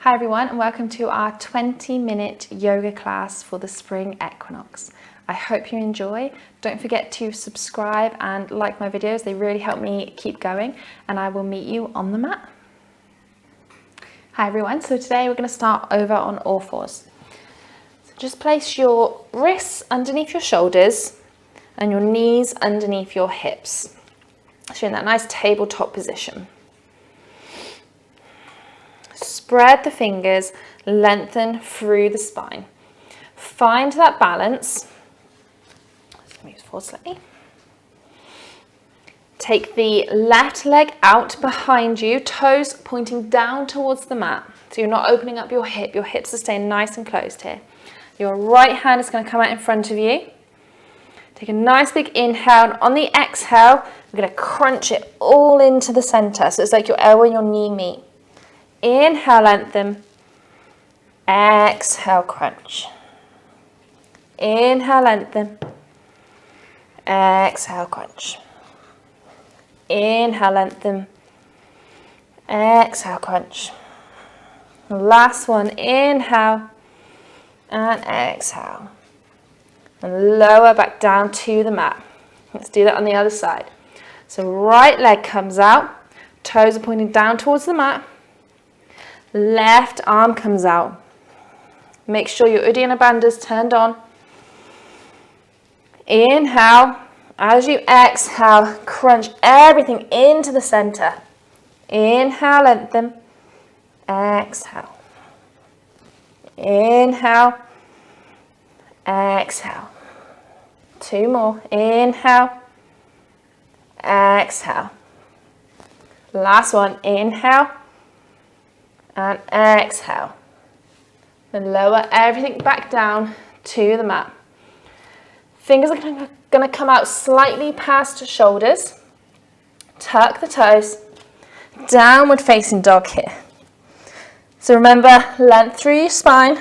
Hi everyone, and welcome to our 20-minute yoga class for the spring equinox. I hope you enjoy. Don't forget to subscribe and like my videos. They really help me keep going, and I will meet you on the mat. Hi everyone, so today we're going to start over on all fours. So just place your wrists underneath your shoulders and your knees underneath your hips. So you're in that nice tabletop position. Spread the fingers, lengthen through the spine. Find that balance. Let's move forward slightly. Take the left leg out behind you, toes pointing down towards the mat. So you're not opening up your hips are staying nice and closed here. Your right hand is going to come out in front of you. Take a nice big inhale, and on the exhale, we're going to crunch it all into the center. So it's like your elbow and your knee meet. Inhale, lengthen. Exhale, crunch. Inhale, lengthen. Exhale, crunch. Inhale, lengthen. Exhale, crunch. Last one, inhale and exhale. And lower back down to the mat. Let's do that on the other side. So right leg comes out, toes are pointing down towards the mat. Left arm comes out. Make sure your Uddiyana Bandha is turned on. Inhale. As you exhale, crunch everything into the center. Inhale, lengthen. Exhale. Inhale. Exhale. Two more. Inhale. Exhale. Last one. Inhale. And exhale. Then lower everything back down to the mat. Fingers are going to come out slightly past shoulders. Tuck the toes. Downward facing dog here. So remember, length through your spine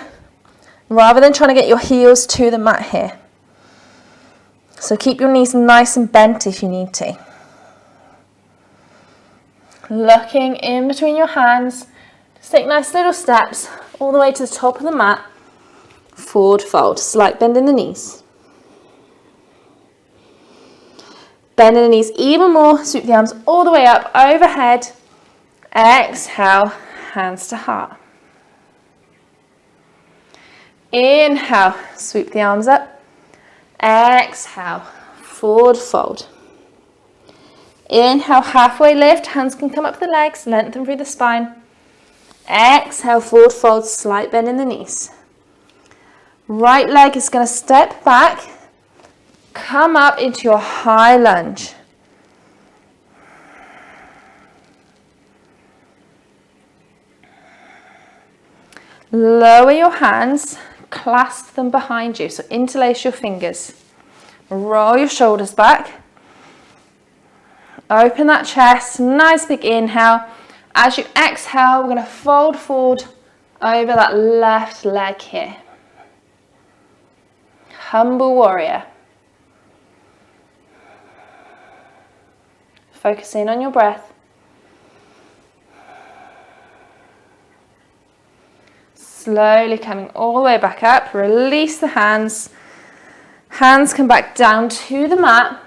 rather than trying to get your heels to the mat here. So keep your knees nice and bent if you need to. Looking in between your hands. Just take nice little steps all the way to the top of the mat. Forward fold, slight bend in the knees. Bend in the knees even more, sweep the arms all the way up, overhead. Exhale, hands to heart. Inhale, sweep the arms up. Exhale, forward fold. Inhale, halfway lift, hands can come up the legs, lengthen through the spine. Exhale, forward fold, slight bend in the knees. Right leg is going to step back, come up into your high lunge. Lower your hands, clasp them behind you, so interlace your fingers. Roll your shoulders back. Open that chest, nice big inhale. As you exhale, we're going to fold forward over that left leg here. Humble warrior. Focus in on your breath. Slowly coming all the way back up. Release the hands. Hands come back down to the mat.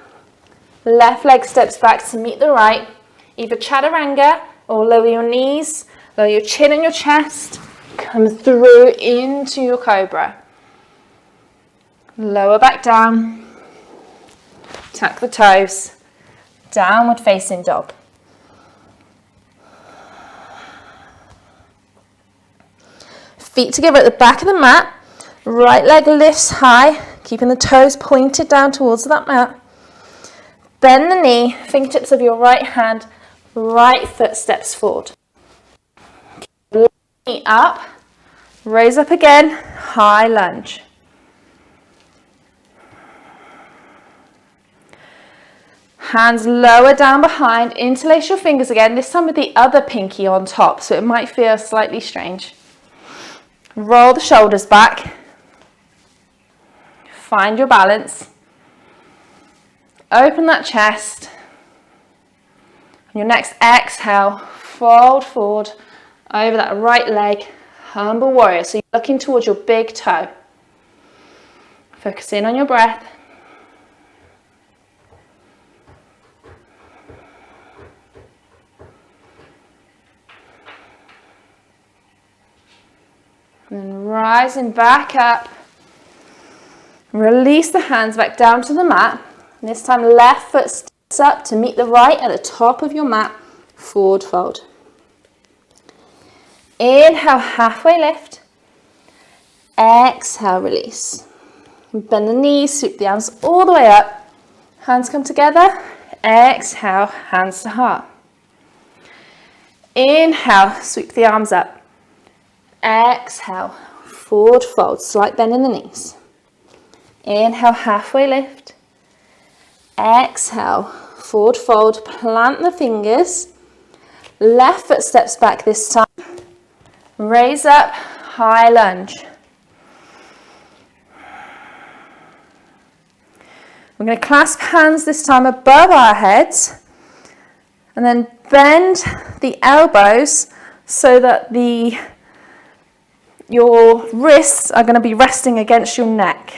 Left leg steps back to meet the right. Either chaturanga or lower your knees, lower your chin and your chest. Come through into your cobra. Lower back down. Tuck the toes. Downward facing dog. Feet together at the back of the mat. Right leg lifts high, keeping the toes pointed down towards that mat. Bend the knee, fingertips of your right hand, right foot steps forward. Knee up, raise up again, high lunge. Hands lower down behind, interlace your fingers again, this time with the other pinky on top, so it might feel slightly strange. Roll the shoulders back. Find your balance. Open that chest. On your next exhale, fold forward over that right leg, Humble warrior. So you're looking towards your big toe. Focus in on your breath. And then rising back up. Release the hands back down to the mat. And this time left foot steps up to meet the right at the top of your mat. Forward fold. Inhale, halfway lift. Exhale, release. Bend the knees, sweep the arms all the way up. Hands come together. Exhale, hands to heart. Inhale, sweep the arms up. Exhale, forward fold, slight bend in the knees. Inhale, halfway lift. Exhale, forward fold, plant the fingers. Left foot steps back this time. Raise up, high lunge. We're going to clasp hands this time above our heads. And then bend the elbows so that your wrists are going to be resting against your neck.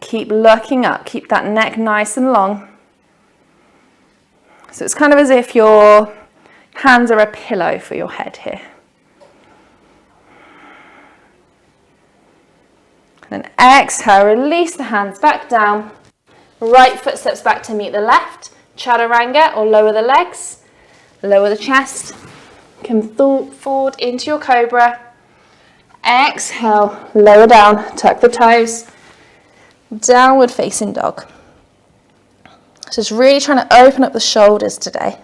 Keep looking up, keep that neck nice and long. So it's kind of as if your hands are a pillow for your head here. Then exhale, release the hands back down. Right foot steps back to meet the left. Chaturanga, or lower the legs. Lower the chest. Come forward into your cobra. Exhale, lower down, tuck the toes. Downward facing dog. Just really trying to open up the shoulders today.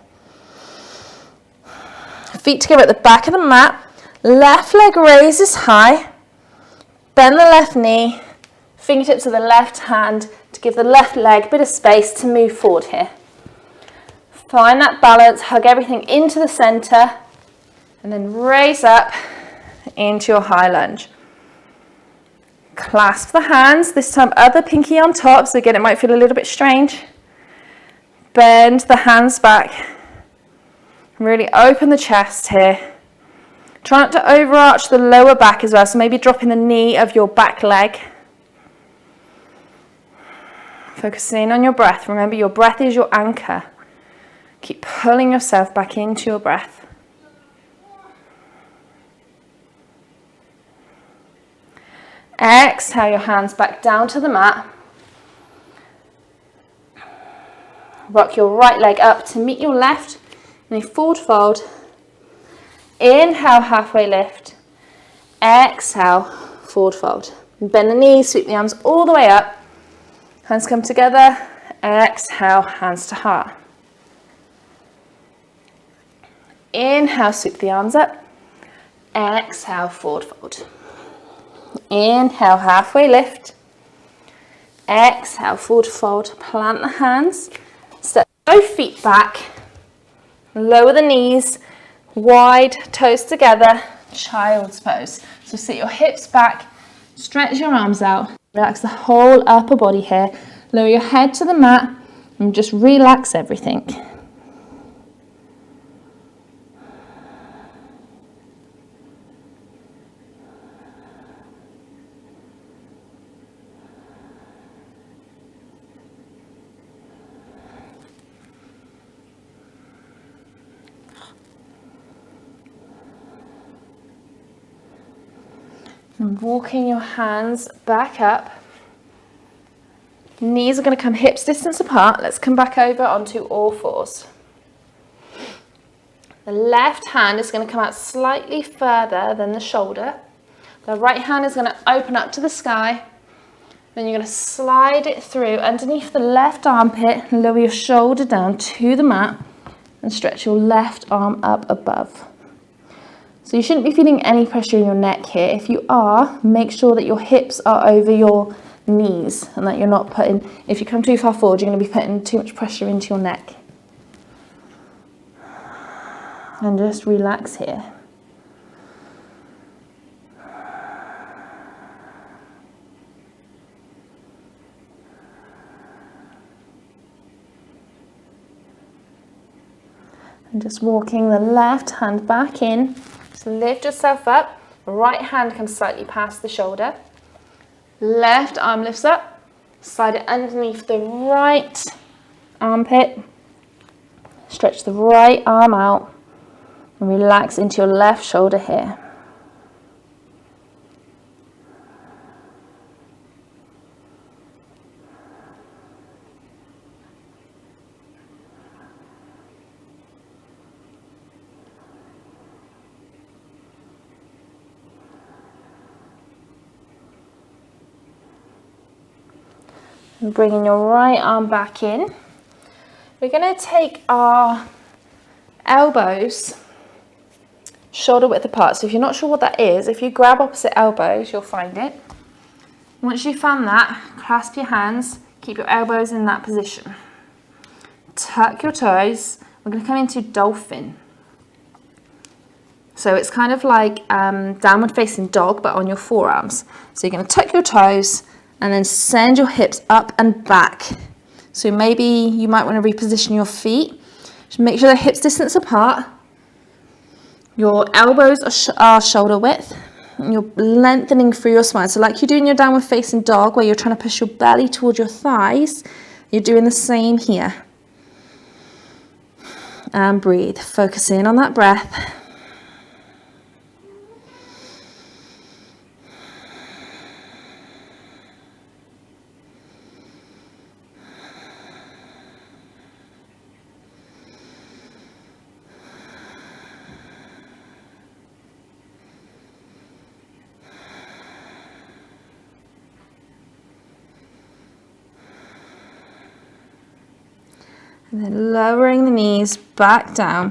Feet together at the back of the mat. Left leg raises high. Bend the left knee. Fingertips of the left hand to give the left leg a bit of space to move forward here. Find that balance, hug everything into the center, and then raise up into your high lunge. Clasp the hands, this time other pinky on top, so again it might feel a little bit strange. Bend the hands back. Really open the chest here. Try not to overarch the lower back as well, so maybe dropping the knee of your back leg. Focusing on your breath. Remember, your breath is your anchor. Keep pulling yourself back into your breath. Exhale your hands back down to the mat. Rock your right leg up to meet your left in a forward fold. Inhale, halfway lift. Exhale, forward fold. Bend the knees, sweep the arms all the way up. Hands come together. Exhale, hands to heart. Inhale, sweep the arms up. Exhale, forward fold. Inhale, halfway lift. Exhale, forward fold. Plant the hands. Step both feet back. Lower the knees. Wide toes together. Child's pose. So sit your hips back. Stretch your arms out. Relax the whole upper body here. Lower your head to the mat and just relax everything. And walking your hands back up. Knees are going to come hips distance apart. Let's come back over onto all fours. The left hand is going to come out slightly further than the shoulder. The right hand is going to open up to the sky. Then you're going to slide it through underneath the left armpit, lower your shoulder down to the mat and stretch your left arm up above. So you shouldn't be feeling any pressure in your neck here. If you are, make sure that your hips are over your knees and that you're not putting, if you come too far forward, you're going to be putting too much pressure into your neck. And just relax here. And just walking the left hand back in. Just lift yourself up. Right hand comes slightly past the shoulder. Left arm lifts up. Slide it underneath the right armpit. Stretch the right arm out. And relax into your left shoulder here. And bringing your right arm back in. We're going to take our elbows shoulder width apart. So if you're not sure what that is, if you grab opposite elbows, you'll find it. Once you've found that, clasp your hands, keep your elbows in that position. Tuck your toes. We're going to come into Dolphin. So it's kind of like downward facing dog, but on your forearms. So you're going to tuck your toes and then send your hips up and back. So maybe you might want to reposition your feet. Just make sure they're hips distance apart. Your elbows are shoulder width. And you're lengthening through your spine. So like you do in your downward facing dog, where you're trying to push your belly towards your thighs, you're doing the same here. And breathe. Focus in on that breath. And then lowering the knees back down.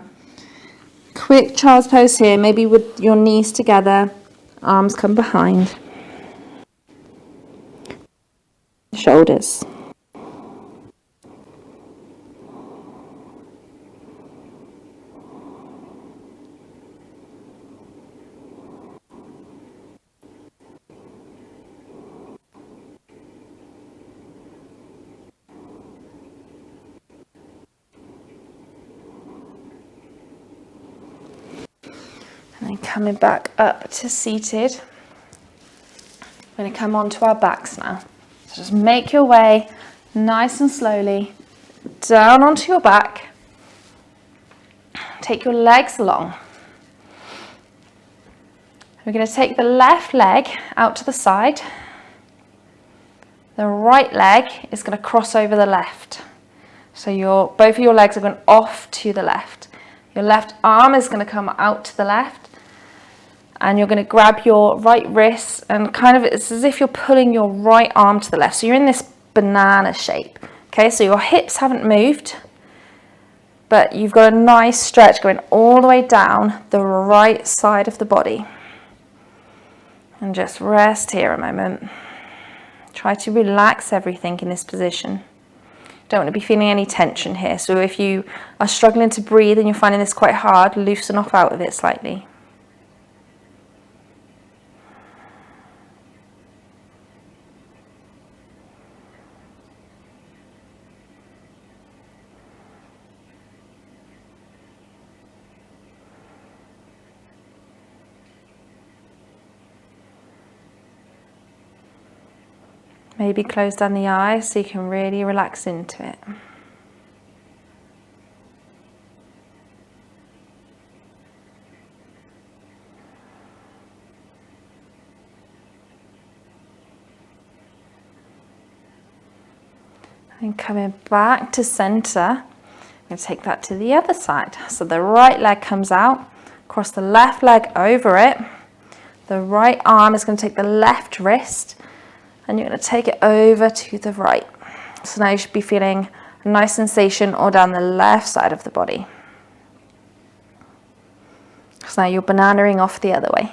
Quick child's pose here, maybe with your knees together, arms come behind. Shoulders. And then coming back up to seated. We're going to come onto our backs now. So just make your way nice and slowly down onto your back. Take your legs long. We're going to take the left leg out to the side. The right leg is going to cross over the left. So both of your legs are going off to the left. Your left arm is going to come out to the left. And you're going to grab your right wrist and kind of, it's as if you're pulling your right arm to the left. So you're in this banana shape. Okay, so your hips haven't moved, but you've got a nice stretch going all the way down the right side of the body. And just rest here a moment. Try to relax everything in this position. Don't want to be feeling any tension here. So if you are struggling to breathe and you're finding this quite hard, loosen off out of it slightly. Maybe close down the eyes so you can really relax into it. And coming back to center, I'm going to take that to the other side. So the right leg comes out, cross the left leg over it. The right arm is going to take the left wrist, and you're going to take it over to the right. So now you should be feeling a nice sensation all down the left side of the body. So now you're bananaing off the other way.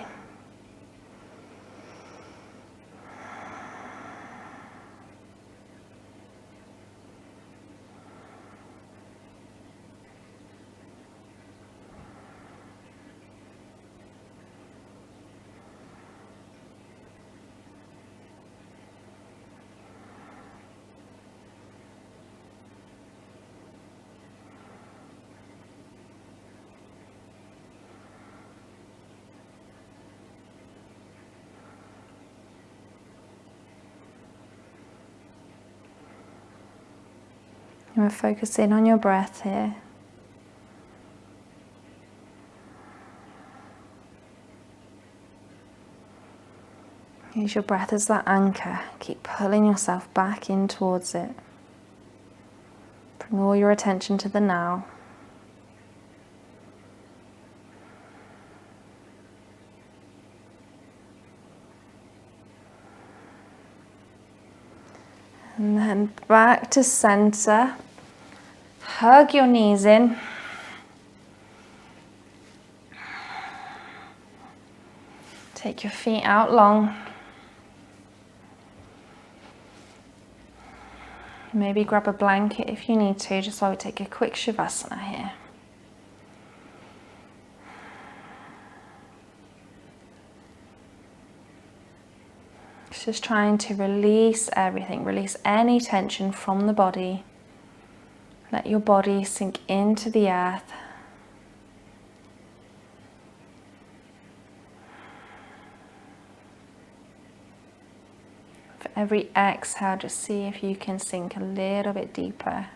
We're focusing on your breath here. Use your breath as that anchor. Keep pulling yourself back in towards it. Bring all your attention to the now. And then back to center. Hug your knees in. Take your feet out long. Maybe grab a blanket if you need to, just while we take a quick Shavasana here. Just trying to release everything, release any tension from the body. Let your body sink into the earth. For every exhale, just see if you can sink a little bit deeper.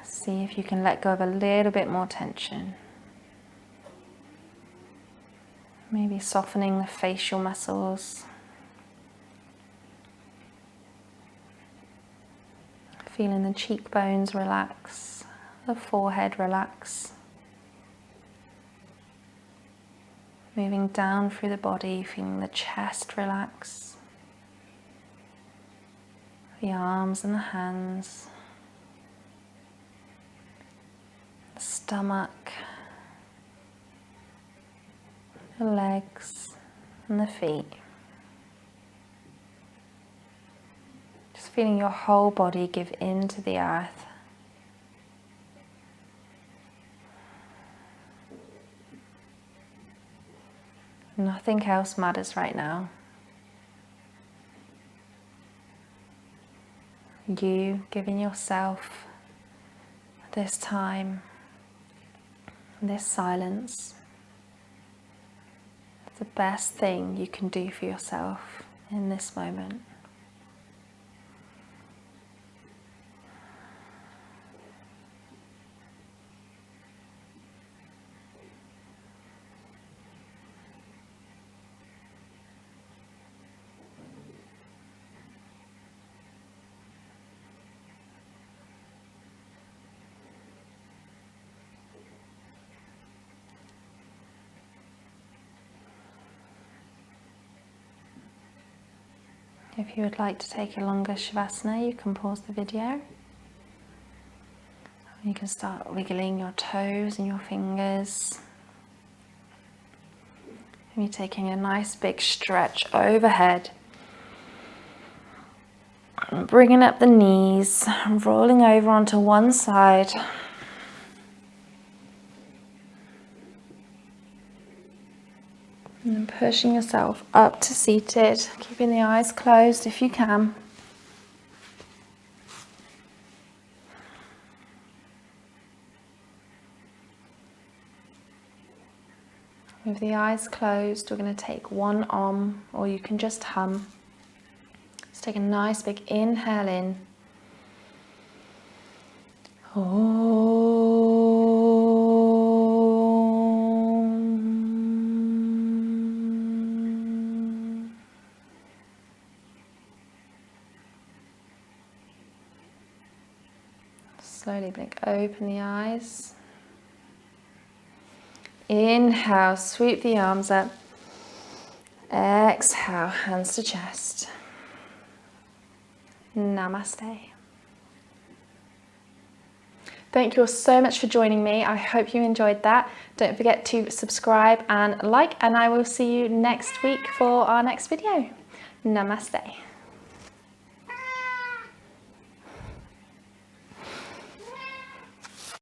See if you can let go of a little bit more tension. Maybe softening the facial muscles. Feeling the cheekbones relax, the forehead relax. Moving down through the body, feeling the chest relax. The arms and the hands. The stomach. The legs and the feet. Just feeling your whole body give in to the earth. Nothing else matters right now. You giving yourself this time, this silence. The best thing you can do for yourself in this moment. If you would like to take a longer Shavasana, you can pause the video. You can start wiggling your toes and your fingers. Maybe taking a nice big stretch overhead. And bringing up the knees, and rolling over onto one side. And then pushing yourself up to seated, keeping the eyes closed if you can. With the eyes closed, we're going to take one Om, or you can just hum. Let's take a nice big inhale in. Slowly blink open the eyes. Inhale, sweep the arms up. Exhale, hands to chest. Namaste. Thank you all so much for joining me. I hope you enjoyed that. Don't forget to subscribe and like, and I will see you next week for our next video. Namaste.